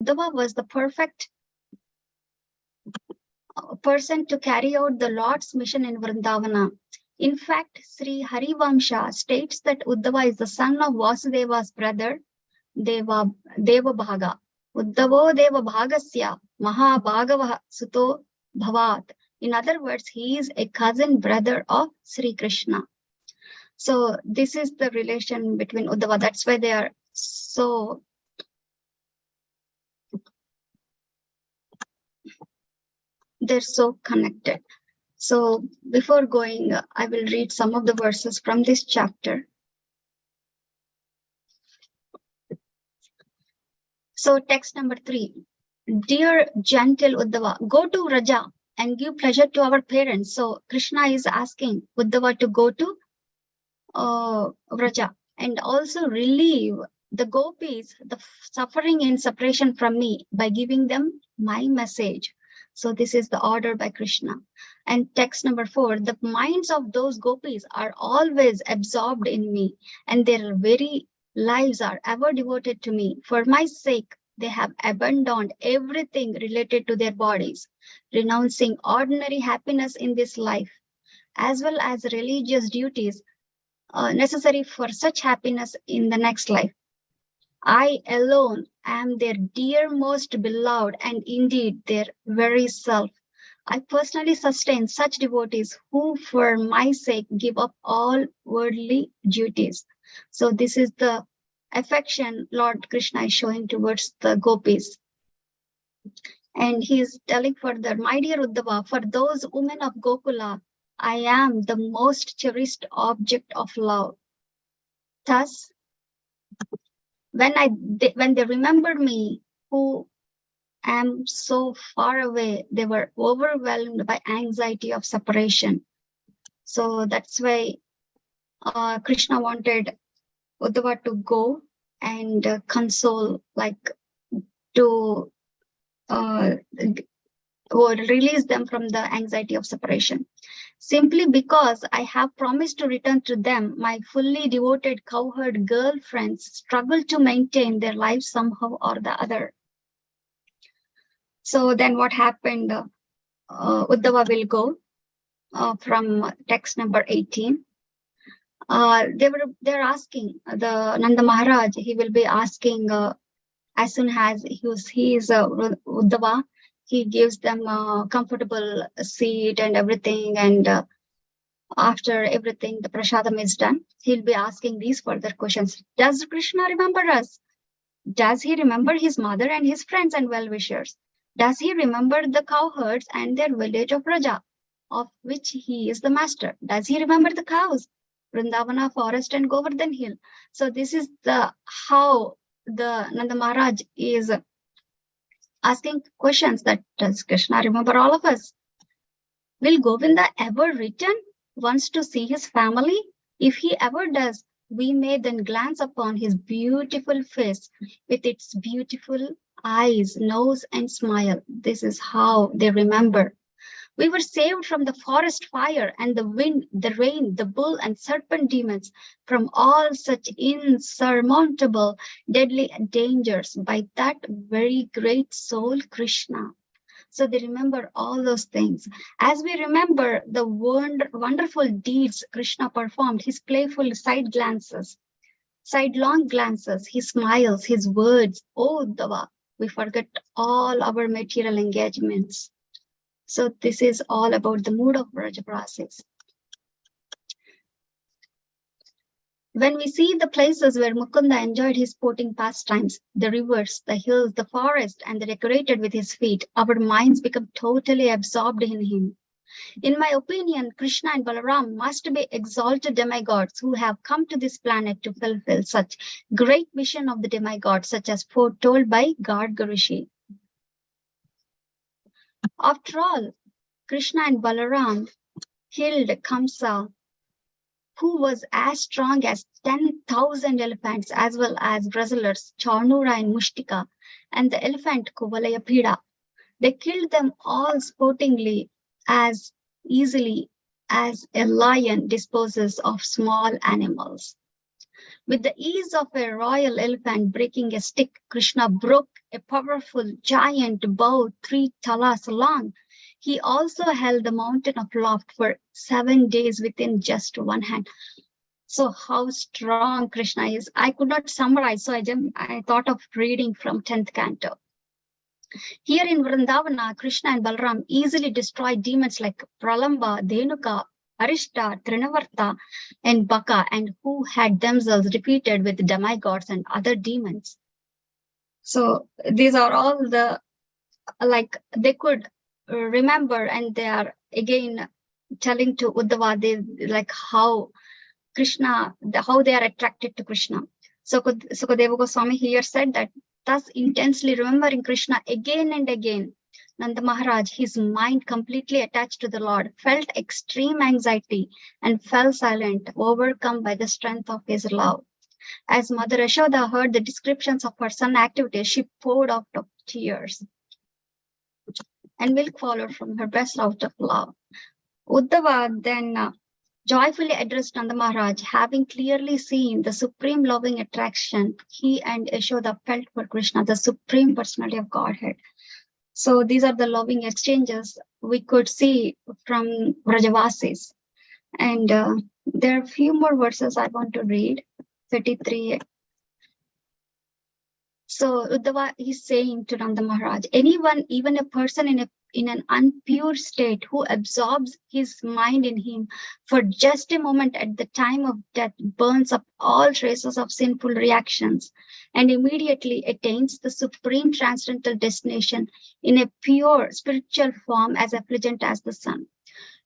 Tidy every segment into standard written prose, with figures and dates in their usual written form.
Uddhava was the perfect person to carry out the Lord's mission in Vrindavana. In fact, Sri Harivamsha states that Uddhava is the son of Vasudeva's brother, Devabhaga. Uddhavo Devabhagasya Mahabhagava Suto Bhavat. In other words, he is a cousin brother of Sri Krishna. So this is the relation between Uddhava. That's why they are so connected. So before going, I will read some of the verses from this chapter. So text number 3. Dear gentle Uddhava, go to Raja and give pleasure to our parents. So Krishna is asking Uddhava to go to Raja and also relieve the gopis, the suffering in separation from me by giving them my message. So this is the order by Krishna. And text number 4, the minds of those gopis are always absorbed in me, and their very lives are ever devoted to me. For my sake, they have abandoned everything related to their bodies, renouncing ordinary happiness in this life, as well as religious duties necessary for such happiness in the next life. I alone am their dearmost beloved and indeed their very self. I personally sustain such devotees who for my sake give up all worldly duties. So this is the affection Lord Krishna is showing towards the gopis. And he is telling further, my dear Uddhava, for those women of Gokula, I am the most cherished object of love. Thus, when they remembered me, who am so far away, they were overwhelmed by anxiety of separation. So that's why Krishna wanted Uddhava to go and console, like to or release them from the anxiety of separation. Simply because I have promised to return to them, my fully devoted cowherd girlfriends struggle to maintain their lives somehow or the other. So then what happened? Uddhava will go from text number 18. They're asking the Nanda Maharaj. He will be asking as soon as he is Uddhava. He gives them a comfortable seat and everything, and after everything, the prasadam is done. He'll be asking these further questions. Does Krishna remember us? Does he remember his mother and his friends and well-wishers? Does he remember the cowherds and their village of Raja, of which he is the master? Does he remember the cows, Vrindavana forest and Govardhan hill? So this is the how the Nanda Maharaj is asking questions, that does Krishna remember all of us? Will Govinda ever return once to see his family? If he ever does, we may then glance upon his beautiful face with its beautiful eyes, nose, and smile. This is how they remember. We were saved from the forest fire and the wind, the rain, the bull and serpent demons, from all such insurmountable, deadly dangers by that very great soul, Krishna. So they remember all those things. As we remember the wonderful deeds Krishna performed, his playful sidelong glances, his smiles, his words, oh Uddhava, we forget all our material engagements. So this is all about the mood of Vrajaprasis. When we see the places where Mukunda enjoyed his sporting pastimes, the rivers, the hills, the forest, and the decorated with his feet, our minds become totally absorbed in him. In my opinion, Krishna and Balaram must be exalted demigods who have come to this planet to fulfill such great mission of the demigods, such as foretold by Garga Rishi. After all, Krishna and Balaram killed Kamsa, who was as strong as 10,000 elephants, as well as wrestlers Charnura and Mushtika, and the elephant Kuvalayapida. They killed them all sportingly, as easily as a lion disposes of small animals. With the ease of a royal elephant breaking a stick, Krishna broke a powerful giant bow 3 talas long. He also held the mountain of loft for 7 days within just one hand. So how strong Krishna is. I could not summarize, so I thought of reading from 10th canto. Here in Vrindavana, Krishna and Balram easily destroyed demons like Pralamba, Dhenuka, Arishta, Trinavarta, and Baka, and who had themselves repeated with demigods and other demons. So these are all the, like, they could remember, and they are again telling to Uddhava, like how Krishna, how they are attracted to Krishna. So Sukadeva Goswami here said that, thus intensely remembering Krishna again and again, Nanda Maharaj, his mind completely attached to the Lord, felt extreme anxiety and fell silent, overcome by the strength of his love. As Mother Yashoda heard the descriptions of her son's activities, she poured out of tears, and milk followed from her breast out of love. Uddhava then joyfully addressed Nanda Maharaj, having clearly seen the supreme loving attraction he and Yashoda felt for Krishna, the supreme personality of Godhead. So these are the loving exchanges we could see from Vrajavasis. And there are a few more verses I want to read. 33. So Uddhava is saying to Nanda Maharaj, anyone, even a person in an impure state who absorbs his mind in him for just a moment at the time of death, burns up all traces of sinful reactions and immediately attains the supreme transcendental destination in a pure spiritual form as effulgent as the sun.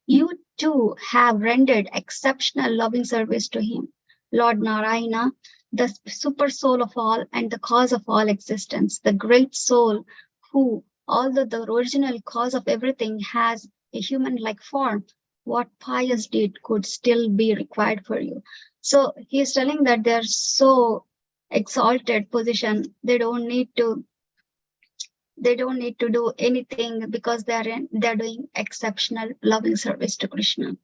You too have rendered exceptional loving service to him. Lord Narayana, the super soul of all and the cause of all existence, the great soul who, although the original cause of everything, has a human-like form, what pious deed could still be required for you? So he is telling that they're so exalted position, they don't need to do anything because they're doing exceptional loving service to Krishna.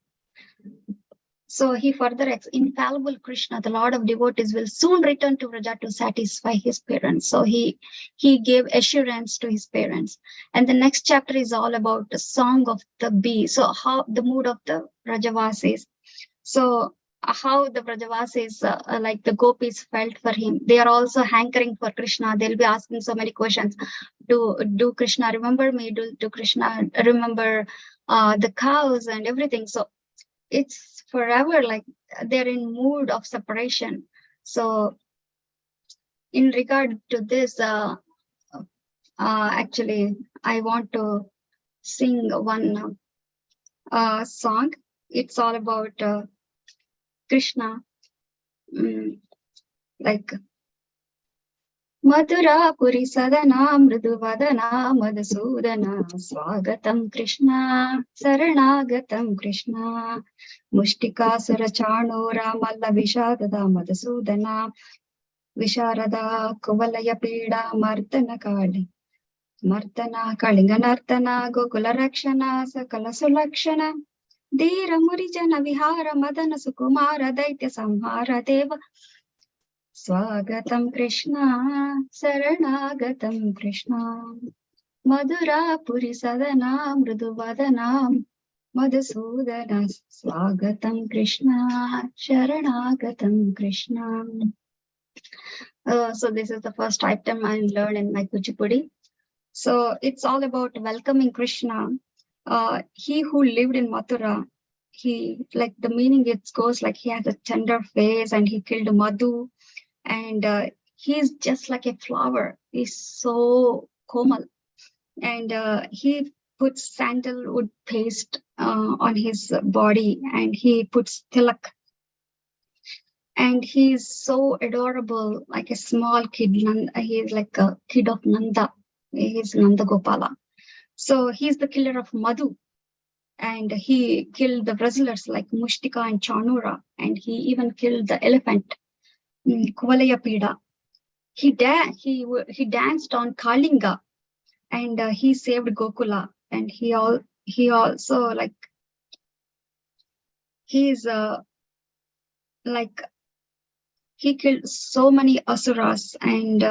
So he further infallible Krishna, the Lord of devotees, will soon return to Vraja to satisfy his parents. So he gave assurance to his parents. And the next chapter is all about the song of the bee. So how the mood of the Vrajavasis. So how the Vrajavasis, like the gopis, felt for him. They are also hankering for Krishna. They'll be asking so many questions. Do Krishna remember me? Do Krishna remember the cows and everything? So it's forever like they're in mood of separation. So in regard to this, actually, I want to sing one song. It's all about Krishna, like Madhura Puri Sadana Mriduvadana Madhusudana Swagatam Krishna Saranagatam Krishna Mushtika Surachanura Malla Vishadada Madhusudana Visharada Kuvalaya Pida Martana Kali Martana Kalinganartana Gokula Rakshana Sakala Sulakshana Dhira Murijana Vihara Madana Sukumara Daitya Samhara Deva Swagatam Krishna, Saranagatam Krishna, Madhura Puri Sadana, Mriduvadana, Madhusudana, Swagatam Krishna, Sharanagatam Krishna. So this is the first item I learned in my Kuchipudi. So it's all about welcoming Krishna. He who lived in Mathura, he, like the meaning it goes like he has a tender face and he killed Madhu. And he's just like a flower. He's so komal. And he puts sandalwood paste on his body, and he puts tilak. And he's so adorable, like a small kid. He's like a kid of Nanda. He's Nanda Gopala. So he's the killer of Madhu. And he killed the wrestlers like Mushtika and Chanura. And he even killed the elephant. Kuvalaya Pida. He danced on Kalinga, and he saved Gokula. And he also like he's like he killed so many asuras, and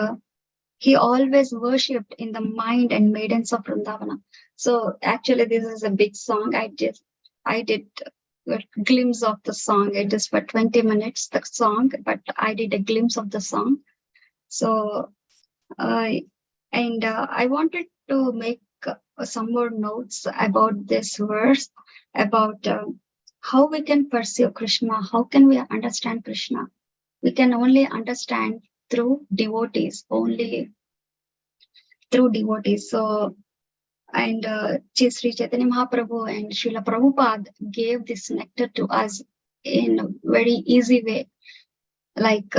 he always worshipped in the mind and maidens of Vrindavana. So actually, this is a big song. I did a glimpse of the song. It is for 20 minutes, the song, but I did a glimpse of the song. So, I wanted to make some more notes about this verse, about how we can pursue Krishna, how can we understand Krishna. We can only understand through devotees, only through devotees. So, and Sri Chaitanya Mahaprabhu and Srila Prabhupada gave this nectar to us in a very easy way. Like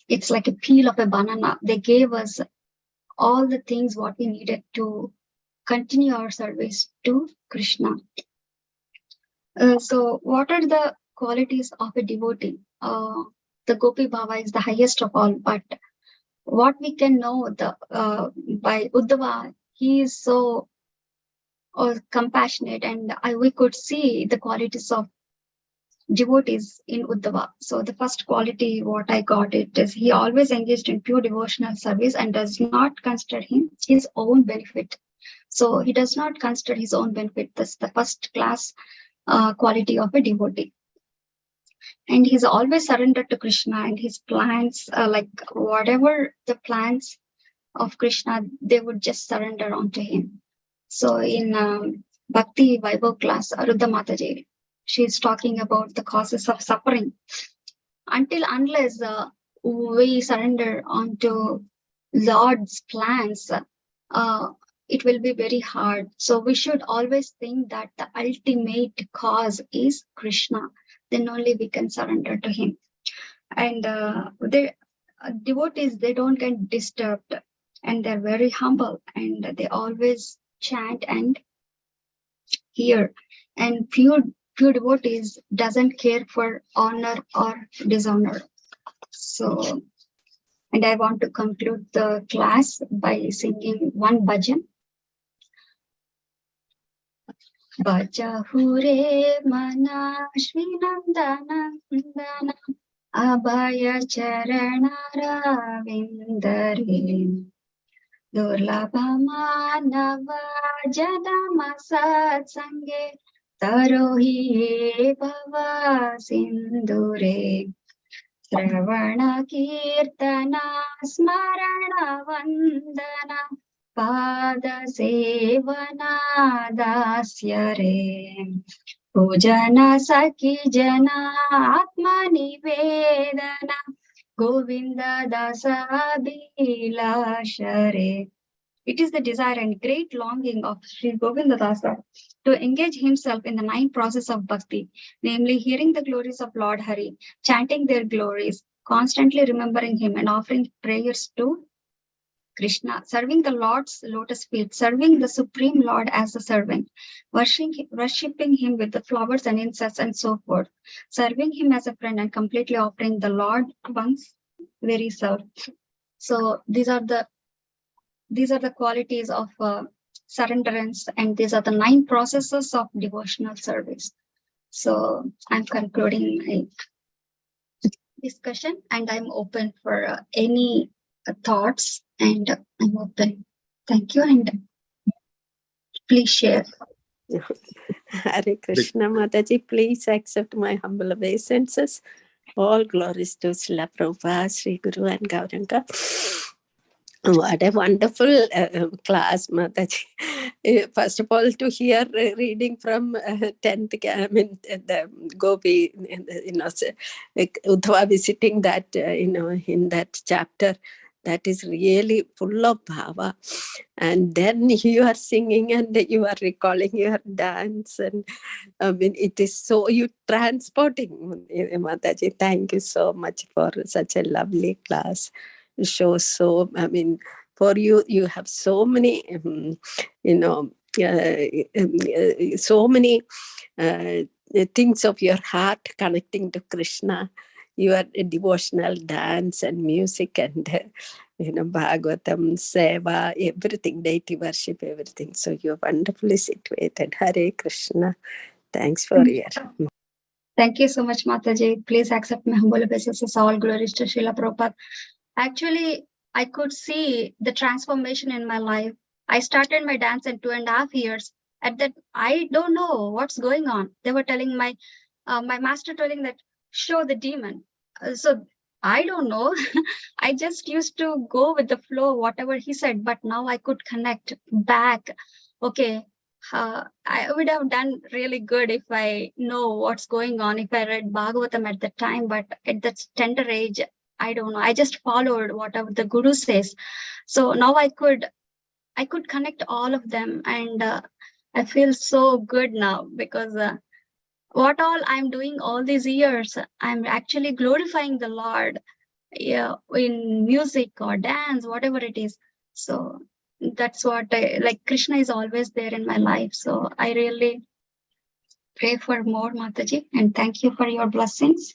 it's like a peel of a banana. They gave us all the things what we needed to continue our service to Krishna. So, what are the qualities of a devotee? The Gopi Bhava is the highest of all, but what we can know by Uddhava, he is so compassionate, and we could see the qualities of devotees in Uddhava. So the first quality what I got it is he always engaged in pure devotional service and does not consider his own benefit. So he does not consider his own benefit. That's the first class quality of a devotee. And he's always surrendered to Krishna, and his plans, like whatever the plans of Krishna, they would just surrender onto him. So in Bhakti Vaibhav class, Arudha Mataji, she's talking about the causes of suffering. Unless we surrender onto Lord's plans, it will be very hard. So we should always think that the ultimate cause is Krishna. Then only we can surrender to him. And devotees, they don't get disturbed, and they're very humble, and they always chant and hear. And pure devotees doesn't care for honor or dishonor. So, and I want to conclude the class by singing one bhajan. Bhajahure mana Shrinandana Abhaya Charanara Vindare Durlabha Manava Janama Sange Tarohi Bhava Sindure Shravana Kirtana Smarana Vandana Pada Sevana Dasyare Pujana Saki Jana Atma Nivedana Govinda Dasa Bilashare. It is the desire and great longing of Sri Govinda Dasa to engage himself in the 9 process of bhakti, namely hearing the glories of Lord Hari, chanting their glories, constantly remembering him and offering prayers to Krishna, serving the Lord's lotus feet, serving the Supreme Lord as a servant, worshipping him with the flowers and incense and so forth, serving him as a friend and completely offering the Lord one's very self. So these are the qualities of surrenderance, and these are the 9 processes of devotional service. So I'm concluding my discussion, and I'm open for any thoughts, and I'm open. Thank you, and please share. Hare Krishna Mataji, please accept my humble obeisances. All glories to Srila Prabhupada, Sri Guru and Gauranga. What a wonderful class, Mataji. First of all, to hear reading from 10th, the Gopi, Uddhava visiting that, in that chapter, that is really full of bhava. And then you are singing and you are recalling your dance. And it is so transporting, Mataji. Thank you so much for such a lovely class. Shows so, for you have so many, so many things of your heart connecting to Krishna. Your devotional dance and music and Bhagavatam, Seva, everything, deity worship, everything. So you're wonderfully situated. Hare Krishna. Thanks for your. Thank you so much, Mataji. Please accept my humble obeisances. All glories to Srila Prabhupada. Actually, I could see the transformation in my life. I started my dance in 2.5 years. At that, I don't know what's going on. They were telling my master telling that show the demon. So I don't know. I just used to go with the flow, whatever he said. But now I could connect back. Okay, I would have done really good if I know what's going on, if I read Bhagavatam at that time, but at that tender age, I don't know. I just followed whatever the Guru says. So now I could connect all of them, and I feel so good now because what all I'm doing all these years, I'm actually glorifying the Lord, yeah, in music or dance, whatever it is. So that's what I like. Krishna is always there in my life. So I really pray for more, Mataji, and thank you for your blessings.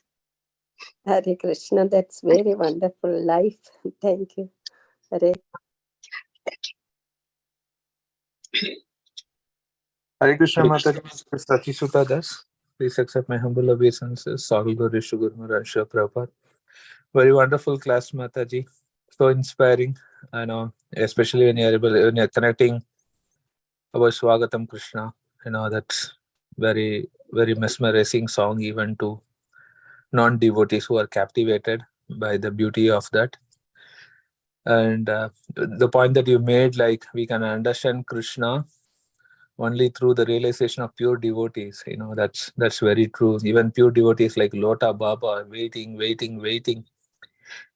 Hare Krishna, that's very wonderful life. Thank you. Hare. Hare Krishna Mataji, Sachi Sutta Das. Please accept my humble obeisances. All glories to Guru Maharaj Srila Prabhupada. Very wonderful class, Mataji. So inspiring. I know, especially when you're connecting about Swagatam Krishna. That's very, very mesmerizing song even to non-devotees who are captivated by the beauty of that. And the point that you made, like we can understand Krishna only through the realization of pure devotees. That's very true. Even pure devotees like Lota Baba are waiting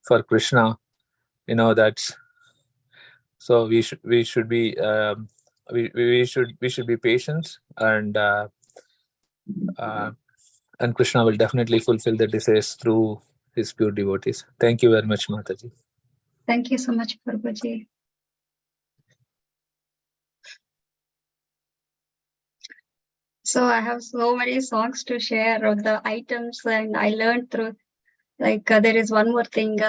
for Krishna. That's so we should be we should be patient, and Krishna will definitely fulfill the desires through his pure devotees. Thank you very much, Mataji. Thank you so much, Prabhuji. So I have so many songs to share of the items, and I learned through, like there is one more thing.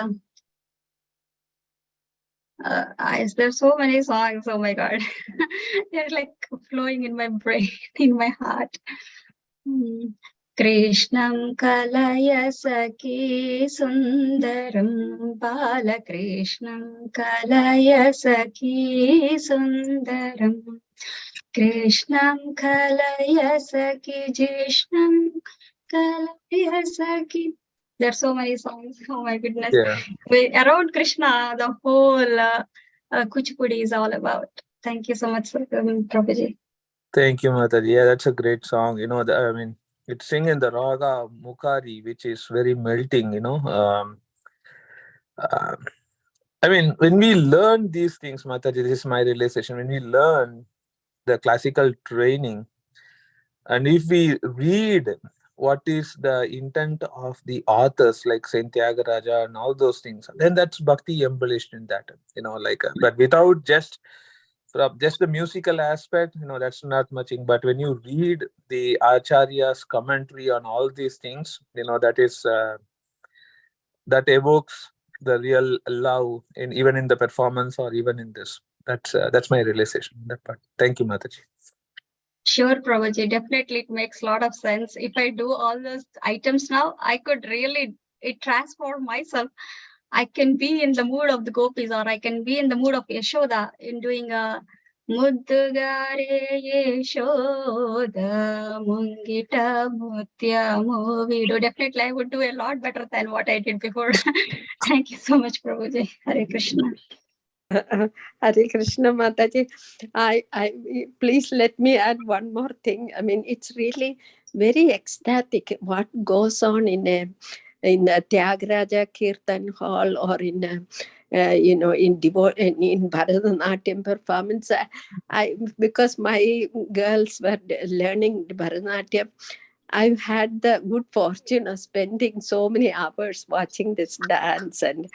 There's so many songs. Oh my God, they're like flowing in my brain, in my heart. Krishnam kalaya saki sundaram, Balakrishnam kalaya saki sundaram, Krishnam kalaya saki Jishnam kalaya saki. There's so many songs. Oh my goodness. Yeah. Around Krishna, the whole Kuchipudi is all about. Thank you so much, Prabhuji. Thank you, Mataji. Yeah, that's a great song. It's sing in the raga Mukari, which is very melting. When we learn these things, Mataji, this is my realization. When we learn the classical training, and if we read what is the intent of the authors like Saint Tyagaraja and all those things, then that's bhakti embellished in that. But without just the musical aspect, that's not much. But when you read the Acharya's commentary on all these things, that is that evokes the real love even in the performance or even in this. That's my realization, that part. Thank you, Mataji. Sure, Prabhuji. Definitely, it makes a lot of sense. If I do all those items now, I could really transform myself. I can be in the mood of the gopis, or I can be in the mood of Yashoda in doing a Muddugare Yashoda Mungita Mutya Movido. Definitely, I would do a lot better than what I did before. Thank you so much, Prabhuji. Hare Krishna. Hare Krishna, Mataji. I please let me add one more thing. It's really very ecstatic what goes on in a Tyagaraja Kirtan Hall or in in Bharatanatyam performance. Because my girls were learning Bharatanatyam, I've had the good fortune of spending so many hours watching this dance, and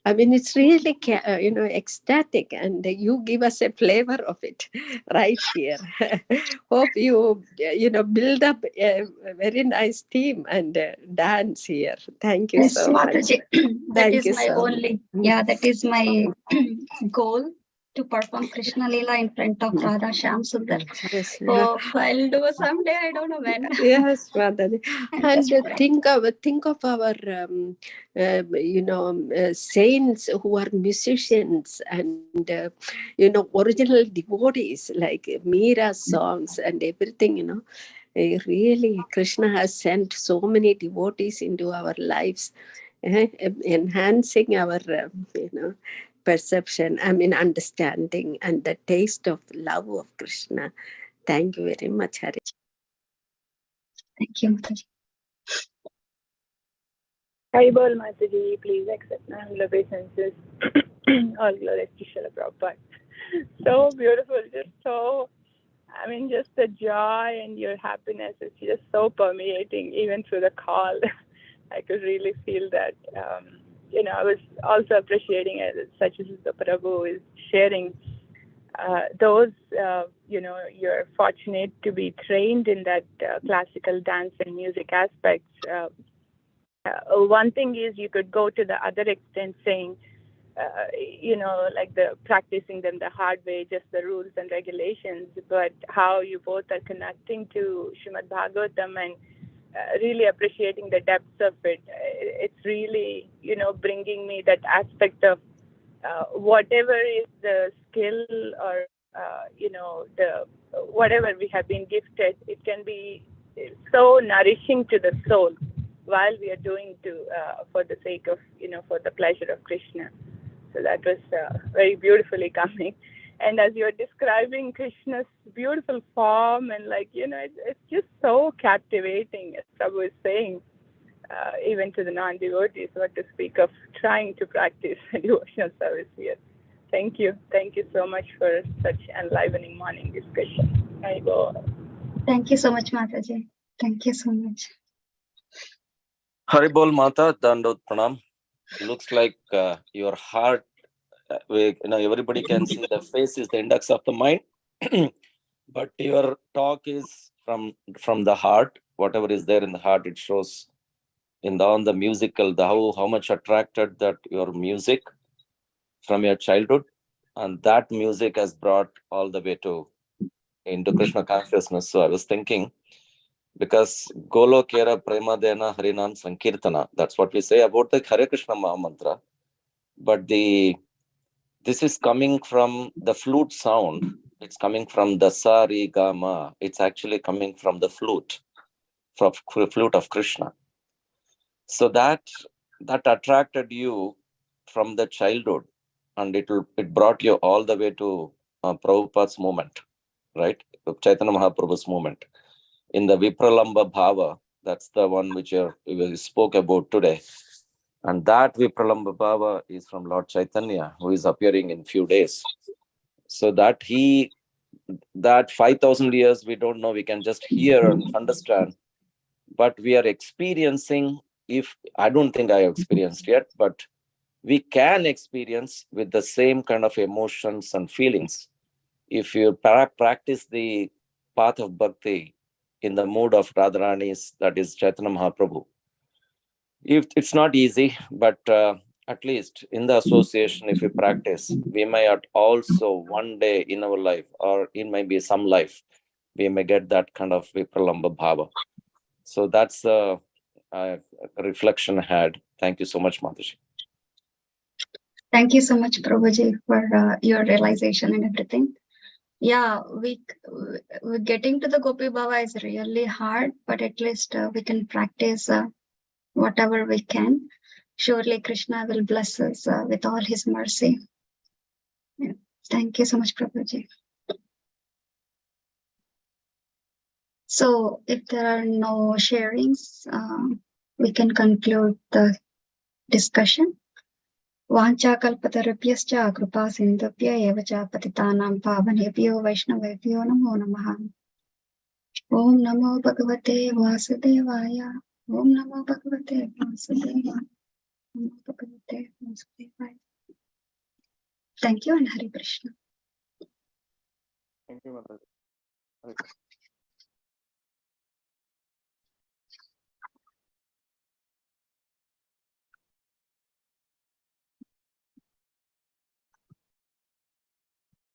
it's really ecstatic, and you give us a flavor of it right here. Hope you build up a very nice team and dance here. Thank you so much. That is my only, that is my goal. to perform Krishna Leela in front of Radha Shyam Sundar. Yes. Oh, I'll do someday. I don't know when. Yes, Mataji. And Just pray. think of our saints who are musicians and original devotees, like Meera's songs and everything. Really, Krishna has sent so many devotees into our lives, enhancing our perception, understanding and the taste of love of Krishna. Thank you very much, Hari. Thank you, Mataji. Haribol Mataji, please accept my humble obeisances. All glories to Srila Prabhupada. So beautiful, just the joy and your happiness is just so permeating even through the call. I could really feel that. I was also appreciating it, such as the Prabhu is sharing you're fortunate to be trained in that classical dance and music aspects. One thing is you could go to the other extent saying, like the practicing them the hard way, just the rules and regulations, but how you both are connecting to Srimad Bhagavatam and really appreciating the depths of it. It's really, bringing me that aspect of whatever is the skill or, the whatever we have been gifted, it can be so nourishing to the soul while we are doing for the sake of, for the pleasure of Krishna. So that was very beautifully coming. And as you're describing Krishna's beautiful form and it's just so captivating, as Prabhu is saying, even to the non-devotees, what to speak of trying to practice devotional service here. Thank you. Thank you so much for such enlivening morning discussion. I go. Thank you so much, Mataji. Thank you so much. Haribol Mata, Dandot Pranam. Looks like your heart, everybody can see the face is the index of the mind, but your talk is from the heart. Whatever is there in the heart, it shows on the musical, how much attracted that your music from your childhood, and that music has brought all the way into Krishna consciousness. So I was thinking, because Golo Kera Prema Dena Harinam Sankirtana, that's what we say about the Hare Krishna Maha Mantra. But this is coming from the flute sound. It's coming from the sa, re, ga, ma. It's actually coming from the flute of Krishna. So that attracted you from the childhood, and it brought you all the way to Prabhupada's movement, right? Chaitanya Mahaprabhu's movement. In the Vipralamba Bhava, that's the one which we spoke about today. And that Vipralamba Bhava is from Lord Chaitanya, who is appearing in few days. So that 5,000 years, we don't know, we can just hear and understand. But we are experiencing, I don't think I have experienced yet, but we can experience with the same kind of emotions and feelings if you practice the path of bhakti in the mood of Radharani's, that is Chaitanya Mahaprabhu. It's not easy, but at least in the association, if we practice, we may also one day in our life, or in maybe some life, we may get that kind of Vipralamba Bhava. So that's a reflection I had. Thank you so much, Mataji. Thank you so much, Prabhuji, for your realization and everything. Yeah, we getting to the Gopi Bhava is really hard, but at least we can practice whatever we can. Surely Krishna will bless us with all his mercy. Yeah. Thank you so much, Prabhuji. So if there are no sharings, we can conclude the discussion. Vancha kalpatarupyascha kripa sindhubhya eva cha patitanam pavanebhyo vaishnavebhyo namo namaha. Om namo bhagavate vasudevaya. Om namo bhagavate vasudevaya. Om namo bhagavate vasudevaya. Thank you and Hare Krishna. Thank you, Mataji.